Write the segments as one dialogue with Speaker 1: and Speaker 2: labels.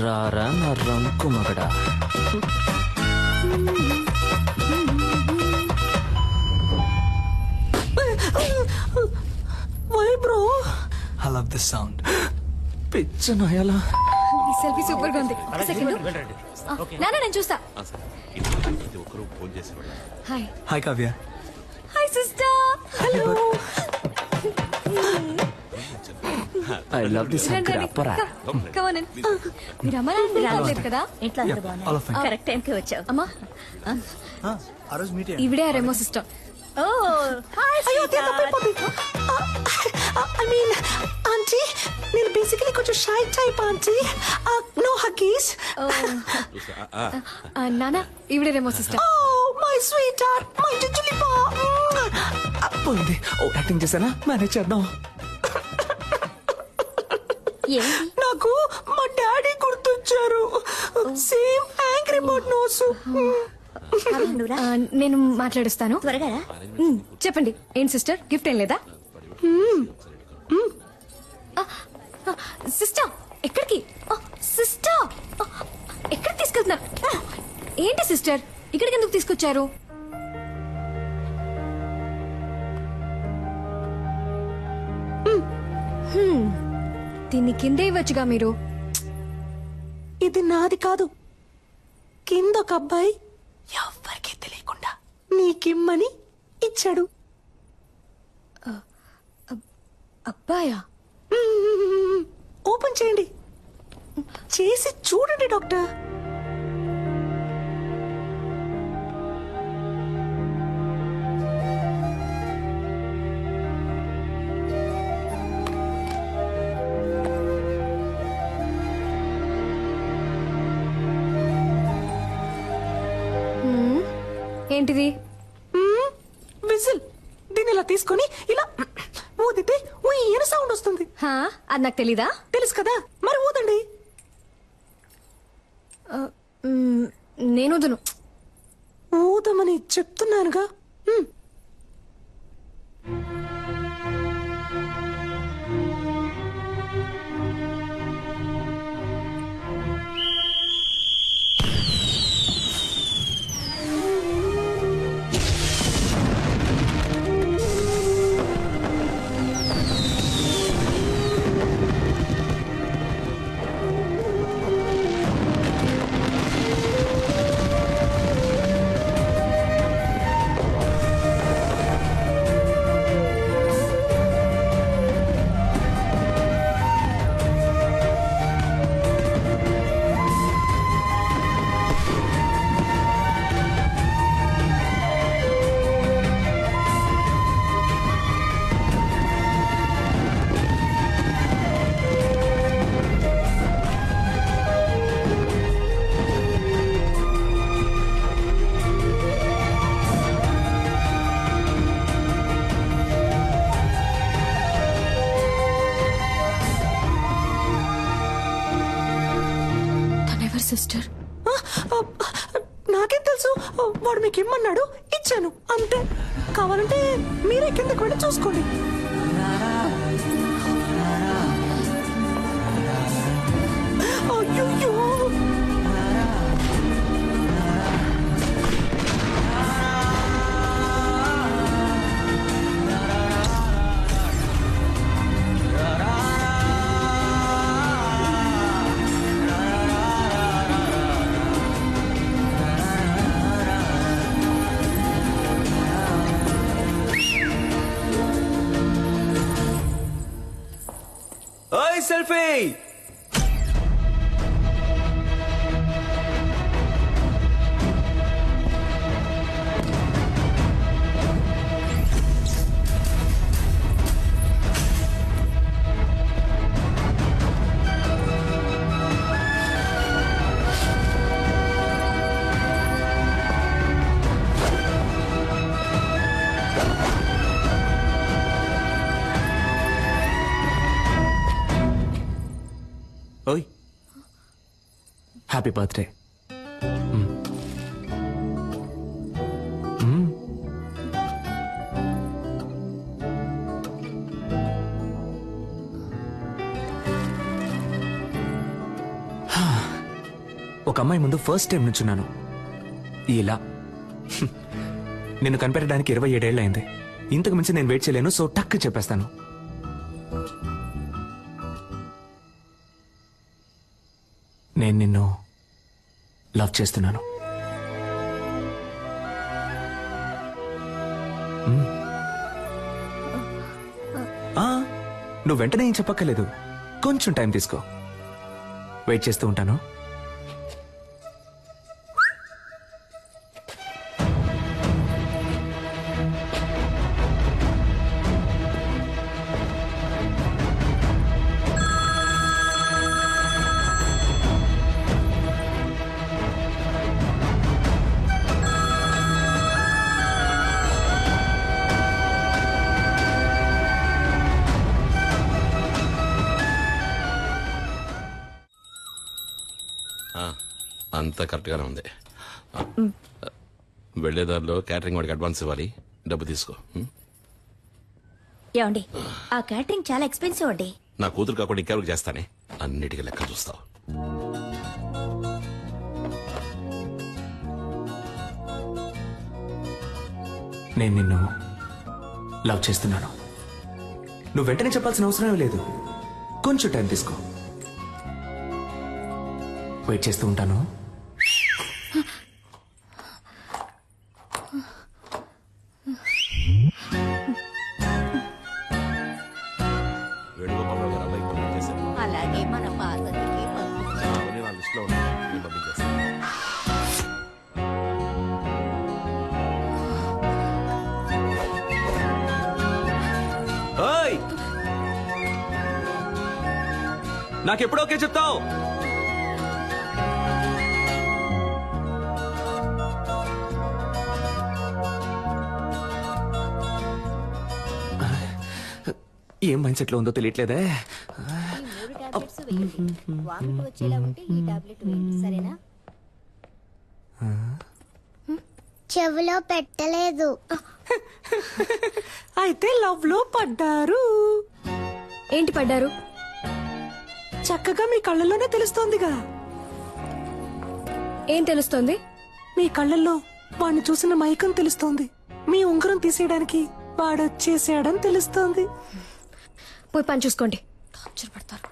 Speaker 1: రారా నా రంకు మగడా. Why bro,
Speaker 2: I love this sound.
Speaker 1: పిచ్చ నయాలా.
Speaker 3: ఈ సెల్ఫీ సూపర్ గా ఉంది. సెకండ్ నాన్న నేను చూస్తా. Hi
Speaker 2: Hi Kavya.
Speaker 3: Hi sister. Hello.
Speaker 1: I love this అప్పరా.
Speaker 3: Come on. మీరు అమ్మ నాన్న రాలేదు కదా?
Speaker 4: ఇంట్లో అందరూ
Speaker 2: All
Speaker 4: బాగున్నారు.
Speaker 2: of fine.
Speaker 4: కరెక్ట్ టైంకి వచ్చావు.
Speaker 3: అమ్మా
Speaker 2: ఆ రోజు మీట్
Speaker 3: ఈవిడే Remo sister.
Speaker 4: Oh hi
Speaker 5: I mean, aunty నేను బేసికలీ కొంచెం shy type aunty. No huggies.
Speaker 3: నాన్న ఈవిడే Remo sister.
Speaker 5: Oh my sweetheart, my జిజులిపా.
Speaker 1: పోయింది. ఓ యాక్టింగ్ చేశానా, మేనేజ్ చేద్దాం.
Speaker 4: ఏంటి
Speaker 5: నాకు మా డాడీ గుర్తొచ్చారు. Same angry bird nose.
Speaker 4: నువ్వురా
Speaker 3: నేను మాట్లాడిస్తాను.
Speaker 4: త్వరగా రా.
Speaker 3: చెప్పండి ఏం సిస్టర్, గిఫ్ట్ ఏం లేదా? సిస్టర్ ఎక్కడికి? సిస్టర్ ఎక్కడికి తీసుకెళ్తున్నారు? ఏంటి సిస్టర్ ఇక్కడికి ఎందుకు తీసుకొచ్చారు? దీన్ని కిందే ఇవ్వచ్చుగా మీరు.
Speaker 5: ఇది నాది కాదు, కింద ఒక అబ్బాయి ఎవ్వరికీ తెలియకుండా నీకిమ్మని ఇచ్చాడు.
Speaker 3: అబ్బాయా?
Speaker 5: ఓపెన్ చేయండి, చేసి చూడండి డాక్టర్.
Speaker 3: ఏంటిది?
Speaker 5: విజిల్. దీన్ని ఇలా తీసుకొని ఇలా ఊదితే ఈయన సౌండ్ వస్తుంది.
Speaker 3: హా, అది నాకు తెలీదా?
Speaker 5: తెలుసు కదా, మరి ఊదండి.
Speaker 3: నేను వదును.
Speaker 5: ఊదమని చెప్తున్నానుగా.
Speaker 3: సిస్టర్
Speaker 5: నాకేం తెలుసు, వాడు మీకు ఇమ్మన్నాడు, ఇచ్చాను అంతే. కావాలంటే మీరే కిందకి వెళ్ళి చూసుకోండి. అయ్యో,
Speaker 1: ఓయ్ సెల్ఫీ. ఓయ్ హ్యాపీ బర్త్డే. ఒక అమ్మాయి ముందు ఫస్ట్ టైం నుంచున్నాను ఇలా. నిన్ను కనిపెట్టడానికి 27 ఏళ్ళు అయింది. ఇంతకు మించి నేను వెయిట్ చేయలేను, సో టక్ చెప్పేస్తాను. నేను నిన్ను లవ్ చేస్తున్నాను. నువ్వు వెంటనే ఏం చెప్పక్కర్లేదు, కొంచెం టైం తీసుకో. వెయిట్ చేస్తూ ఉంటాను.
Speaker 6: అంతా కరెక్ట్గానే ఉంది. వెళ్లేదారిలో క్యాటరింగ్ వాడికి అడ్వాన్స్ ఇవ్వాలి, డబ్బు తీసుకో.
Speaker 4: ఏమండి ఆ క్యాటరింగ్ చాలా ఎక్స్పెన్సివ్ అండి.
Speaker 6: నా కూతురు కాకుండా ఇంకెవరికి చేస్తానే, అన్నిటికీ లెక్క చూస్తావు.
Speaker 1: నేను నిన్ను లవ్ చేస్తున్నాను. నువ్వు వెంటనే చెప్పాల్సిన అవసరం లేదు, కొంచెం టైం తీసుకో. వెయిట్ చేస్తూ ఉంటాను.
Speaker 6: వేణుగోపాలరావు గారు అబ్బాయికి పంపించేశారు.
Speaker 4: అలాగే మన పార్వతికి
Speaker 6: అవన్నీ నా లిస్టులో ఉన్నాయి, నేను పంపించేస్తాను.
Speaker 1: ఓయ్, నాకెప్పుడు ఓకే చెప్తావు? ఏం మైండ్ సెట్ లో ఉందో తెలియట్లేదే.
Speaker 7: చెవిలో పెట్టలేదు.
Speaker 5: అయితే లవ్ లో పడ్డారు.
Speaker 3: ఏంటి పడ్డారు?
Speaker 5: చక్కగా మీ కళ్ళల్లోనే తెలుస్తోందిగా.
Speaker 3: ఏం తెలుస్తోంది?
Speaker 5: మీ కళ్ళల్లో వాడిని చూసిన మైకం తెలుస్తోంది. మీ ఉంగరం తీసేయడానికి వాడొచ్చేసాడని తెలుస్తోంది.
Speaker 3: పోయి పని చూసుకోండి. టార్చర్ పడతారు.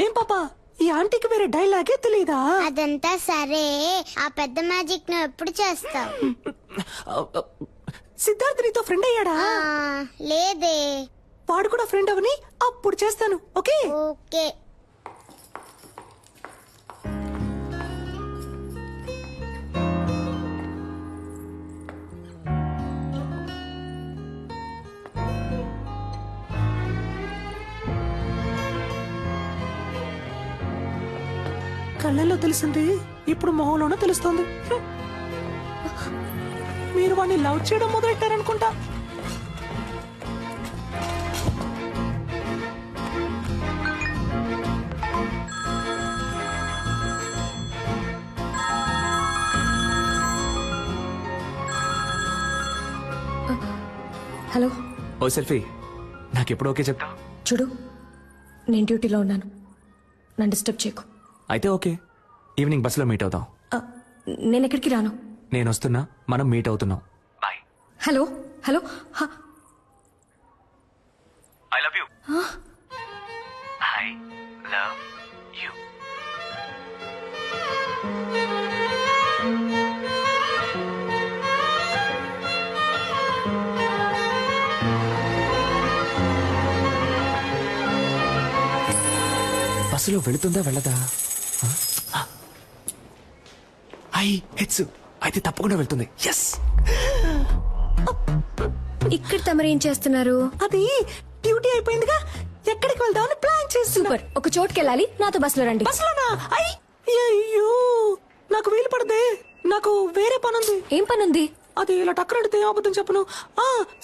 Speaker 5: ఏం పాపా, ఈ ఆంటీకి వేరే డైలాగే తెలీదా?
Speaker 7: అదంతా సరే, ఆ పెద్ద మ్యాజిక్ నువ్వు ఎప్పుడు చేస్తావు?
Speaker 5: సిద్ధార్థ్ నీతో ఫ్రెండ్ అయ్యాడా?
Speaker 7: లేదే.
Speaker 5: వాడు కూడా ఫ్రెండ్ అవని అప్పుడు చేస్తాను. Okay
Speaker 7: okay.
Speaker 5: కళ్ళల్లో తెలిసింది ఇప్పుడు మొహంలోనూ తెలుస్తోంది. మీరు వాడిని లవ్ చేయడం మొదలెట్టారనుకుంటా.
Speaker 3: హలో.
Speaker 1: ఓ సెల్ఫీ, నాకెప్పుడు ఓకే చెప్తావు?
Speaker 3: చూడు, నేను డ్యూటీలో ఉన్నాను, నన్ను డిస్టర్బ్ చేయకు.
Speaker 1: అయితే ఓకే, ఈవినింగ్ బస్సులో మీట్ అవుతాం.
Speaker 3: నేను ఎక్కడికి రాను.
Speaker 1: నేను వస్తున్నా, మనం మీట్ అవుతున్నాం. Bye.
Speaker 3: Hello hello.
Speaker 1: I love you. I love you. బస్సులో వెళుతుందా వెళ్ళదా? హెచ్చు అయితే తప్పకుండా వెళ్తుంది. ఎస్.
Speaker 3: ఇక్కడ తమరు ఏం చేస్తున్నారు?
Speaker 5: అది డ్యూటీ అయిపోయిందిగా, ఎక్కడికి వెళ్దామని ప్లాన్ చేస్తున్నా.
Speaker 3: సూపర్. ఒక చోటుకి వెళ్ళాలి, నాతో బస్సులో రండి.
Speaker 5: బస్సులోనా? అయ్యో, నాకు వీలు పడదే, నాకు వేరే పనుంది.
Speaker 3: ఏం పనుంది?
Speaker 5: అది ఇలా టక్కరడితే అబద్ధం చెప్పను.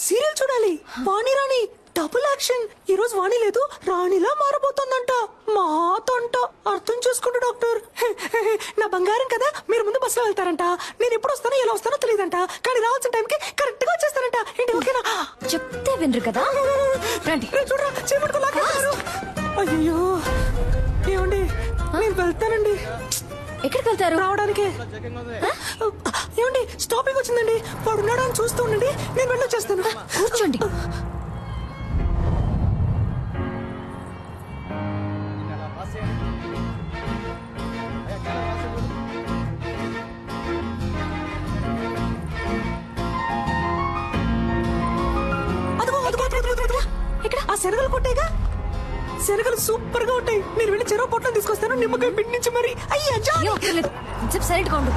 Speaker 5: సీరియల్ చూడాలి, వాణి రాణి డబుల్ యాక్షన్. ఈ రోజు వాణి లేదు, రాణిలా మారబోతోందంట. మాతంట అర్థం చేసుకుంటూ డాక్టర్. నా బంగారం కదా, మీరు ముందు బస్సులో వెళ్తారంట. నేను ఎప్పుడు వస్తానో ఎలా వస్తానో తెలియదంట, కానీ రావాల్సిన టైంకి కరెక్ట్ గా వచ్చేస్తారంట. ఏంటి ఓకేనా?
Speaker 3: చెప్తే వినరు కదా. రండి.
Speaker 5: చూడరా, చేపట్టుకోలాగారు. అయ్యో, ఏమండి నేను వెళ్తానండి.
Speaker 3: ఎక్కడికి వెళ్తారు?
Speaker 5: రావడానికే. ఏమండి స్టాపింగ్ వచ్చిందండి. వాడు ఉన్నాడా అని చూస్తూ ఉండండి, నేను వెళ్ళొచ్చేస్తాను.
Speaker 3: కూర్చోండి.
Speaker 5: అదిగో అదిగో అదిగో, అదిగో, అదిగో.
Speaker 3: ఎక్కడ?
Speaker 5: ఆ శనగలు కొట్టేగా. శనగలు సూపర్ గా ఉంటాయి. నేను వెళ్ళి చెరువు పొట్టం తీసుకొస్తాను, నిమ్మకాయ పిండి నుంచి మరి. అయ్యా
Speaker 3: ఏం అక్కర్లేదు. చెప్పు సైలెంట్ గా ఉండు.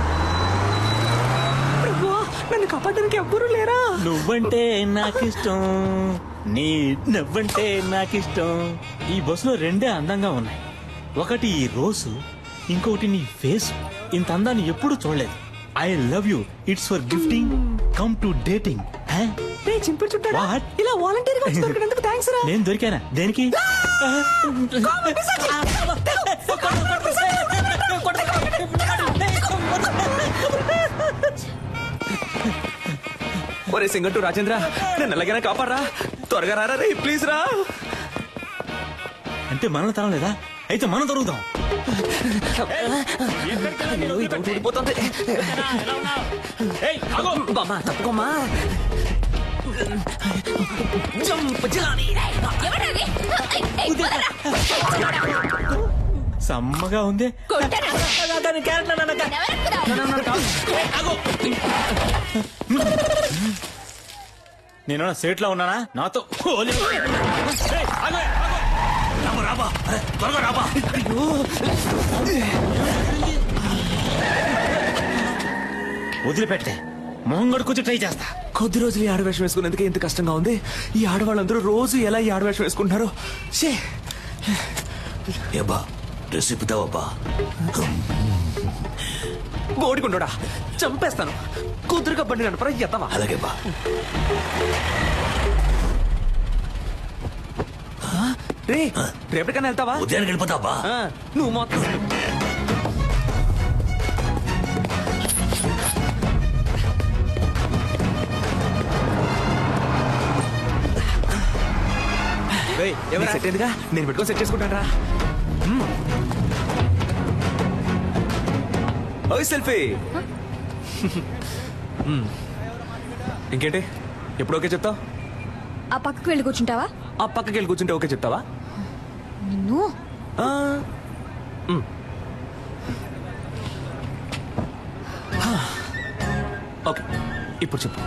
Speaker 5: ప్రభువా, నన్ను కాపాడడానికి ఎవ్వరూ లేరా?
Speaker 8: నువ్వంటే నాకిష్టం, నీ నవ్వంటే నాకిష్టం. ఈ బస్సులో రెండే అందంగా ఉన్నాయి. ఒకటి ఈ రోజు, ఇంకొకటి నీ ఫేస్. ఇంత అందాన్ని ఎప్పుడు చూడలేదు. I love you. It's for gifting, come to dating.
Speaker 5: రే చింపుడు చుట్టాడా,
Speaker 8: What?
Speaker 5: ఇలా వాలంటీర్ గా వచ్చి దొరికినందుకు థ్యాంక్స్ రా.
Speaker 8: నేను దొరికానా? దేనికి?
Speaker 1: ఒరే సింగట్టు రాజేంద్ర, నేను ఎలాగైనా కాపాడరా, త్వరగా రారా రే ప్లీజ్ రా.
Speaker 8: అంటే మనం తరం లేదా? అయితే మనం దొరుకుతాం.
Speaker 1: అయ్యో, ఇది ఒకటి ఊడిపోతుంది. బామ్మా, తప్పుకోమ్మా.
Speaker 8: సమ్మగా ఉంది. నేను సేట్ లో ఉన్నానా? నాతో హోలీ. ఏయ్, ఆగు, ఆగు. రాబా, త్వరగా రాబా. వదిలిపెట్టే, మొహం కడుక్కొచ్చి ట్రై చేస్తా.
Speaker 1: కొద్ది రోజులు ఈ ఆడవేషం వేసుకునేందుకే ఇంత కష్టంగా ఉంది. ఈ ఆడవాళ్ళందరూ రోజు ఎలా ఈ ఆడవేషం వేసుకుంటున్నారో. షే
Speaker 9: ఏబా డ్రెస్ ఇప్పుతావబ్బా.
Speaker 1: బోడికుండోడా, చంపేస్తాను. కుదురుగా బండి నడపరా ఎత్తవా.
Speaker 9: అలాగే బా.
Speaker 1: రే రేపటికన్నా వెళ్తావా?
Speaker 9: ఉదయానికి వెళ్ళిపోతావా?
Speaker 1: నువ్వు మొత్తం సెట్ అయిందిగా, నేను పెట్టుకొని సెట్ చేసుకుంటాను రా. ఓయ్ సెల్ఫీ. ఇంకేంటి, ఎప్పుడు ఓకే చెప్తావు?
Speaker 3: ఆ పక్కకు వెళ్ళి కూర్చుంటావా?
Speaker 1: ఆ పక్కకి వెళ్ళి కూర్చుంటే ఓకే చెప్తావా?
Speaker 3: నిన్ను
Speaker 1: ఆ, ఓకే, ఇప్పుడు చెప్పు.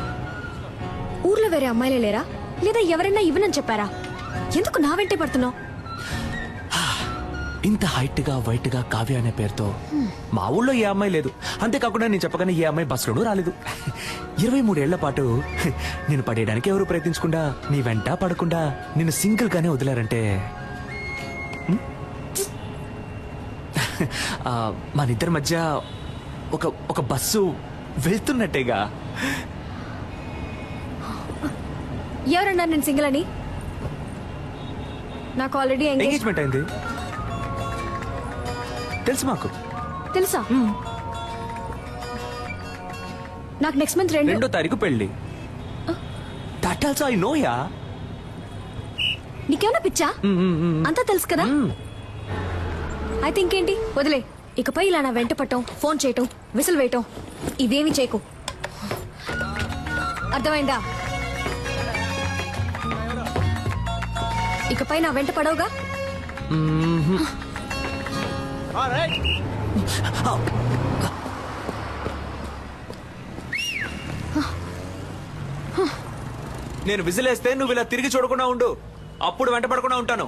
Speaker 3: ఊర్లో వేరే అమ్మాయిలే లేరా? లేదా ఎవరైనా ఇవ్వనని చెప్పారా? ఎందుకు నా వెంటే పడుతున్నావు?
Speaker 1: ఇంత హైట్ గా వైట్ గా కావ్య అనే పేరుతో మా ఊళ్ళో ఏ అమ్మాయి లేదు. అంతేకాకుండా నేను చెప్పగానే ఏ అమ్మాయి బస్సులోనూ రాలేదు. 23 ఏళ్ల పాటు నేను పడేయడానికి ఎవరు ప్రయత్నించకుండా, నీ వెంట పడకుండా నిన్ను సింగిల్ గానే వదిలారంటే మన ఇద్దరి మధ్య ఒక బస్సు వెళ్తున్నట్టేగా.
Speaker 3: ఎవరన్నారు నేను సింగిల్ అని? నాకు ఆల్రెడీ
Speaker 1: ఎంగేజ్మెంట్ అయింది తెలుసు మాకు.
Speaker 3: తెలుసా? నాకు నెక్స్ట్ మంత్
Speaker 1: 2వ తారీఖు పెళ్లి. That also I know yeah.
Speaker 3: నీకేమన్నా పిచ్చా? అంతా తెలుసు కదా. అయితే ఇంకేంటి, వదిలే. ఇకపై ఇలా నా వెంట పట్టం, ఫోన్ చేయటం, విసిల్ వేయటం ఇవేమి చేయకు. అర్థమైందా? ఇకపై నా వెంట పడవుగా.
Speaker 1: నేను విజిలేస్తే నువ్వు ఇలా తిరిగి చూడకుండా ఉండు, అప్పుడు వెంట పడకుండా ఉంటాను.